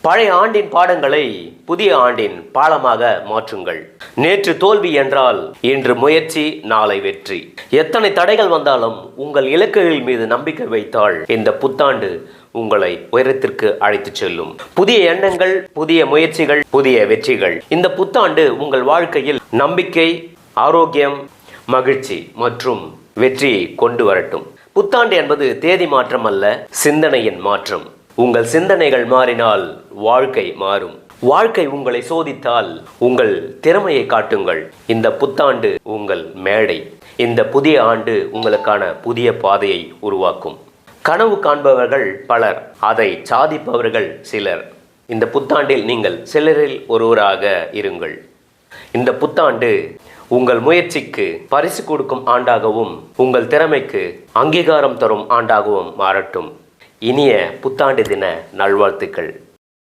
பழைய ஆண்டின் பாடங்களை புதிய ஆண்டின் பாலமாக மாற்றுங்கள். நேற்று தோல்வி என்றால் இன்று முயற்சி, நாளை வெற்றி. எத்தனை தடைகள் வந்தாலும் உங்கள் இலக்குகள் மீது நம்பிக்கை வைத்தால் இந்த புத்தாண்டு உங்களை உயரத்திற்கு அழைத்துச் செல்லும். புதிய எண்ணங்கள், புதிய முயற்சிகள், புதிய வெற்றிகள். இந்த புத்தாண்டு உங்கள் வாழ்க்கையில் நம்பிக்கை, ஆரோக்கியம், மகிழ்ச்சி மற்றும் வெற்றியை கொண்டு வரட்டும். புத்தாண்டு என்பது தேதி மாற்றம் அல்ல, சிந்தனையின் மாற்றம். உங்கள் சிந்தனைகள் மாறினால் வாழ்க்கை மாறும். வாழ்க்கை உங்களை சோதித்தால் உங்கள் திறமையை காட்டுங்கள். இந்த புத்தாண்டு உங்கள் மேடை. இந்த புதிய ஆண்டு உங்களுக்கான புதிய பாதையை உருவாக்கும். கனவு காண்பவர்கள் பலர், அதை சாதிப்பவர்கள் சிலர். இந்த புத்தாண்டில் நீங்கள் சிலரில் ஒருவராக இருங்கள். இந்த புத்தாண்டு உங்கள் முயற்சிக்கு பரிசு கொடுக்கும் ஆண்டாகவும் உங்கள் திறமைக்கு அங்கீகாரம் தரும் ஆண்டாகவும் மாறட்டும். இனிய புத்தாண்டு தின நல்வாழ்த்துக்கள்.